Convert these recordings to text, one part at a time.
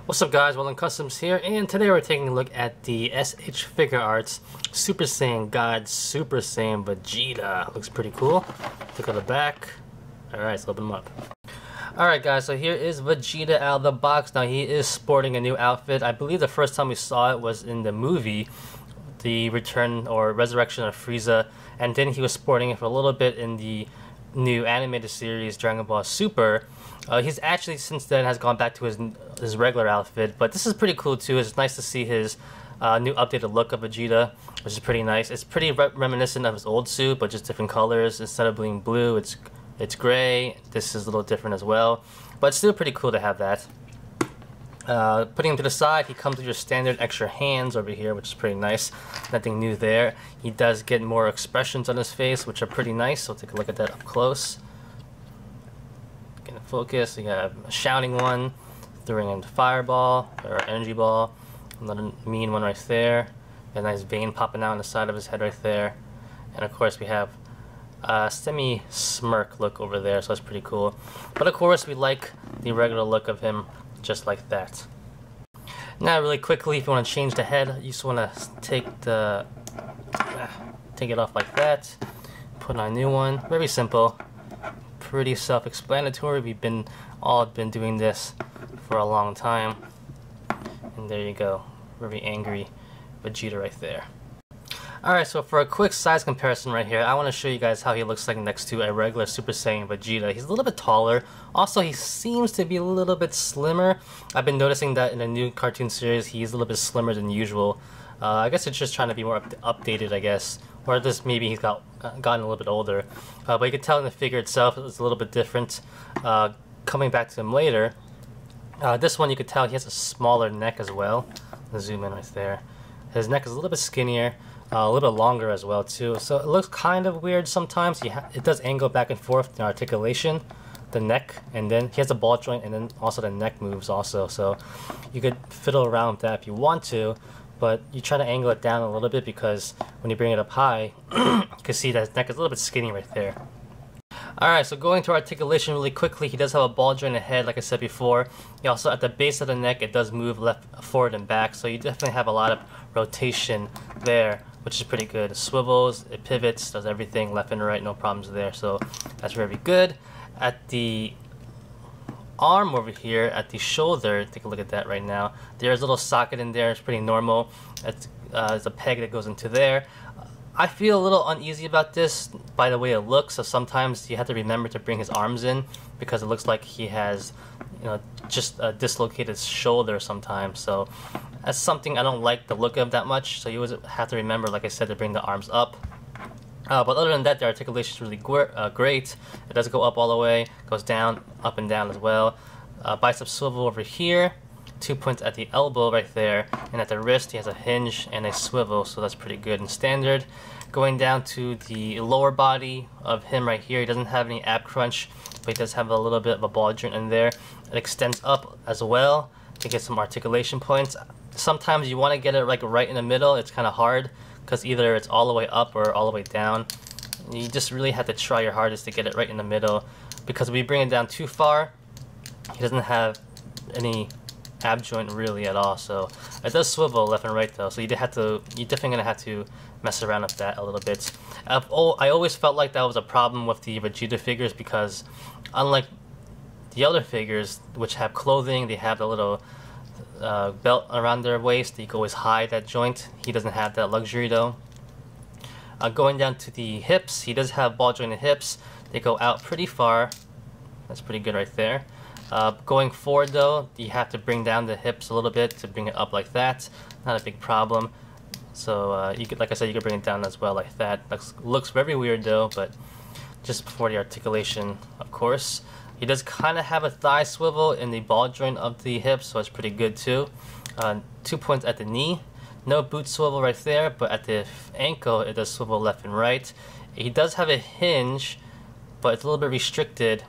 What's up guys, Well Customs here, and today we're taking a look at the SH Figuarts Super Saiyan God Super Saiyan Vegeta. Looks pretty cool. Look at the back. Alright, let's open him up. Alright guys, so here is Vegeta out of the box. Now he is sporting a new outfit. I believe the first time we saw it was in the movie, the Return or Resurrection of Frieza, and then he was sporting it for a little bit in the new animated series Dragon Ball Super. He's actually since then has gone back to his regular outfit, but this is pretty cool too. It's nice to see his new updated look of Vegeta, which is pretty nice. It's pretty reminiscent of his old suit, but just different colors. Instead of being blue, it's gray. This is a little different as well, but it's still pretty cool to have that. Putting him to the side, he comes with your standard extra hands over here, which is pretty nice. Nothing new there. He does get more expressions on his face, which are pretty nice, so take a look at that up close. Getting focus, you got a shouting one, throwing in the fireball, or energy ball. Another mean one right there. A nice vein popping out on the side of his head right there. And of course we have a semi-smirk look over there, so that's pretty cool. But of course we like the regular look of him just like that. Now really quickly, if you want to change the head, you just want to take it off like that, put on a new one. Very simple, pretty self-explanatory. We've all been doing this for a long time. And there you go, very angry Vegeta right there. Alright, so for a quick size comparison right here, I want to show you guys how he looks like next to a regular Super Saiyan Vegeta. He's a little bit taller. Also, he seems to be a little bit slimmer. I've been noticing that in a new cartoon series, he's a little bit slimmer than usual. I guess it's just trying to be more updated, I guess. Or just maybe he's gotten a little bit older. But you can tell in the figure itself, it's a little bit different. Coming back to him later, this one you could tell he has a smaller neck as well. Let's zoom in right there. His neck is a little bit skinnier. A little bit longer as well too, so it looks kind of weird sometimes. It does angle back and forth in articulation, the neck, and then he has a ball joint, and then also the neck moves also, so you could fiddle around with that if you want to, but you try to angle it down a little bit because when you bring it up high, you can see that his neck is a little bit skinny right there. Alright, so going to articulation really quickly, he does have a ball jointed head like I said before. He also, at the base of the neck, it does move left, forward, and back, so you definitely have a lot of rotation there, which is pretty good. It swivels, it pivots, does everything left and right, no problems there, so that's very good. At the arm over here, at the shoulder, take a look at that right now. There's a little socket in there, it's pretty normal. There's a peg that goes into there. I feel a little uneasy about this by the way it looks, so sometimes you have to remember to bring his arms in because it looks like he has, just a dislocated shoulder sometimes. So that's something I don't like the look of that much. So you always have to remember, like I said, to bring the arms up. But other than that, the articulation is really great. It doesn't go up all the way, goes down, up and down as well. Bicep swivel over here. 2 points at the elbow right there, and at the wrist he has a hinge and a swivel, so that's pretty good and standard. Going down to the lower body of him right here, he doesn't have any ab crunch, but he does have a little bit of a ball joint in there. It extends up as well to get some articulation points. Sometimes you want to get it like right in the middle. It's kind of hard because either it's all the way up or all the way down. You just really have to try your hardest to get it right in the middle, because if we bring it down too far, he doesn't have any ab joint really at all. So it does swivel left and right though, so you're definitely gonna have to mess around with that a little bit. I always felt like that was a problem with the Vegeta figures, because unlike the other figures which have clothing, they have the little belt around their waist, you can always hide that joint. He doesn't have that luxury though. Going down to the hips, he does have ball jointed hips. They go out pretty far. That's pretty good right there. Going forward though, you have to bring down the hips a little bit to bring it up like that. Not a big problem. So you could, like I said, you could bring it down as well like that. Looks very weird though, but just before the articulation, of course. He does kind of have a thigh swivel in the ball joint of the hips, so it's pretty good too. 2 points at the knee. No boot swivel right there, but at the ankle it does swivel left and right. He does have a hinge, but it's a little bit restricted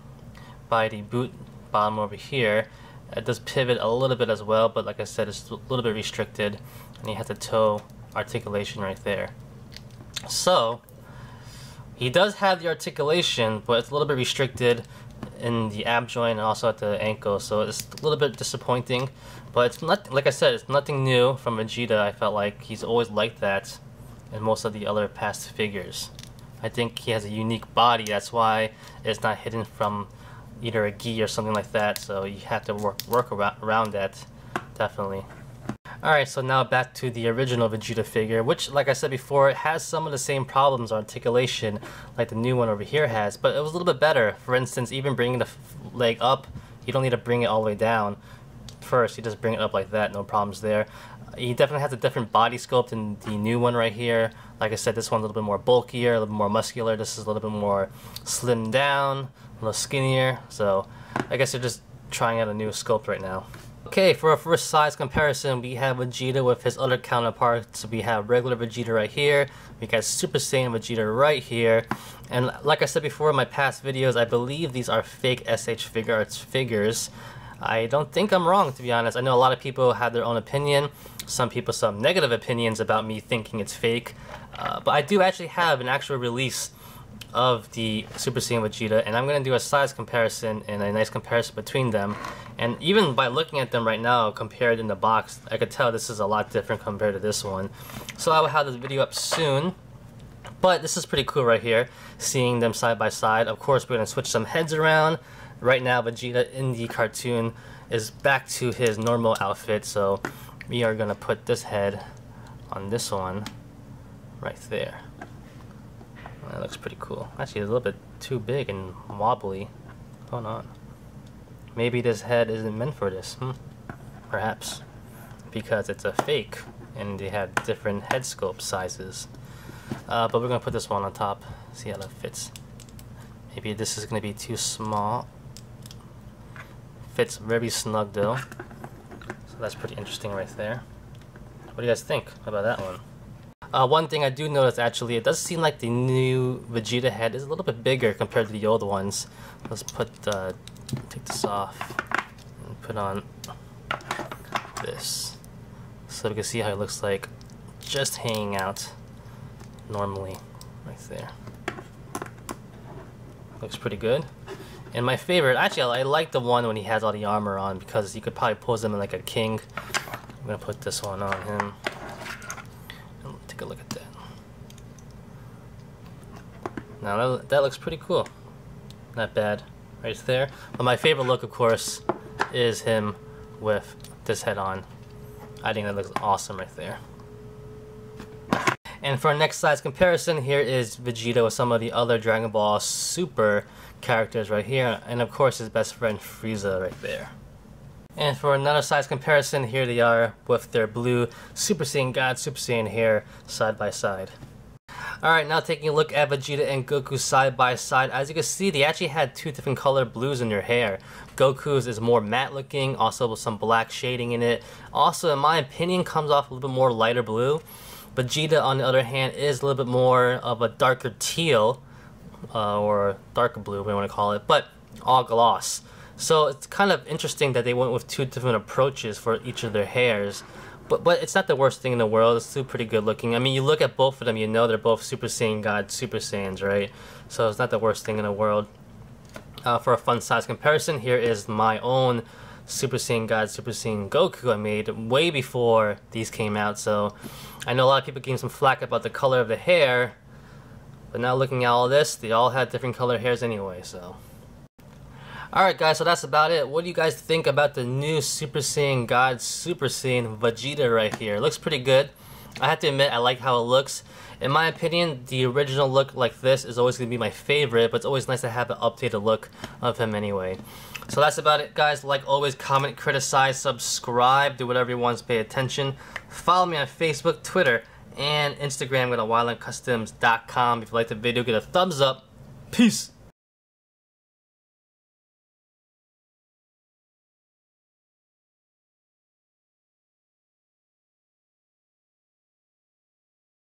by the boot bottom over here. It does pivot a little bit as well, but like I said, it's a little bit restricted, and you have the toe articulation right there. So he does have the articulation, but it's a little bit restricted in the ab joint and also at the ankle, so it's a little bit disappointing. But it's not, like I said, it's nothing new from Vegeta. I felt like he's always like that in most of the other past figures. I think he has a unique body, that's why it's not hidden from either a gi or something like that, so you have to work around that, definitely. Alright, so now back to the original Vegeta figure, which, like I said before, it has some of the same problems on articulation like the new one over here has, but it was a little bit better. For instance, even bringing the leg up, you don't need to bring it all the way down first, you just bring it up like that, no problems there. He definitely has a different body sculpt than the new one right here. Like I said, this one's a little bit more bulkier, a little bit more muscular. This is a little bit more slimmed down, a little skinnier. So I guess they're just trying out a new sculpt right now. Okay, for our first size comparison, we have Vegeta with his other counterparts. We have regular Vegeta right here. We got Super Saiyan Vegeta right here. And like I said before in my past videos, I believe these are fake SH Figuarts figures. I don't think I'm wrong, to be honest. I know a lot of people have their own opinion. Some people some negative opinions about me thinking it's fake. But I do actually have an actual release of the Super Saiyan Vegeta, and I'm going to do a size comparison and a nice comparison between them. And even by looking at them right now, compared in the box, I could tell this is a lot different compared to this one. So I will have this video up soon. But this is pretty cool right here, seeing them side by side. Of course, we're going to switch some heads around. Right now, Vegeta in the cartoon is back to his normal outfit, so we are going to put this head on this one right there. That looks pretty cool. Actually, it's a little bit too big and wobbly. Hold on. Maybe this head isn't meant for this. Perhaps. Because it's a fake, and they have different head sculpt sizes. But we're going to put this one on top, see how that fits. Maybe this is going to be too small. Fits very snug though. So that's pretty interesting right there. What do you guys think about that one? One thing I do notice, actually, it does seem like the new Vegeta head is a little bit bigger compared to the old ones. Let's take this off and put on this, so we can see how it looks like just hanging out normally right there. Looks pretty good. And my favorite, actually, I like the one when he has all the armor on, because you could probably pose him like a king. I'm gonna put this one on him. Take a look at that. Now that looks pretty cool. Not bad, right there. But my favorite look, of course, is him with this head on. I think that looks awesome right there. And for our next size comparison, here is Vegeta with some of the other Dragon Ball Super characters right here, and of course his best friend Frieza right there. And for another size comparison, here they are with their blue Super Saiyan God, Super Saiyan hair side by side. Alright, now taking a look at Vegeta and Goku side by side. As you can see, they actually had two different color blues in their hair. Goku's is more matte looking, also with some black shading in it. Also, in my opinion, comes off a little bit more lighter blue. Vegeta, on the other hand, is a little bit more of a darker teal, or darker blue, whatever you want to call it, but all gloss. So it's kind of interesting that they went with two different approaches for each of their hairs. But it's not the worst thing in the world. It's still pretty good looking. I mean, you look at both of them, you know they're both Super Saiyan God, Super Saiyans, right? So it's not the worst thing in the world. For a fun size comparison, here is my own Super Saiyan God, Super Saiyan Goku I made way before these came out. So I know a lot of people gave some flack about the color of the hair, but now looking at all this, they all had different color hairs anyway, so. Alright guys, so that's about it. What do you guys think about the new Super Saiyan God, Super Saiyan Vegeta right here? It looks pretty good. I have to admit, I like how it looks. In my opinion, the original look like this is always going to be my favorite, but it's always nice to have an updated look of him anyway. So that's about it guys. Like always, comment, criticize, subscribe, do whatever you want to pay attention. Follow me on Facebook, Twitter, and Instagram. Go to wildlandcustoms.com. If you like the video, get a thumbs up. Peace!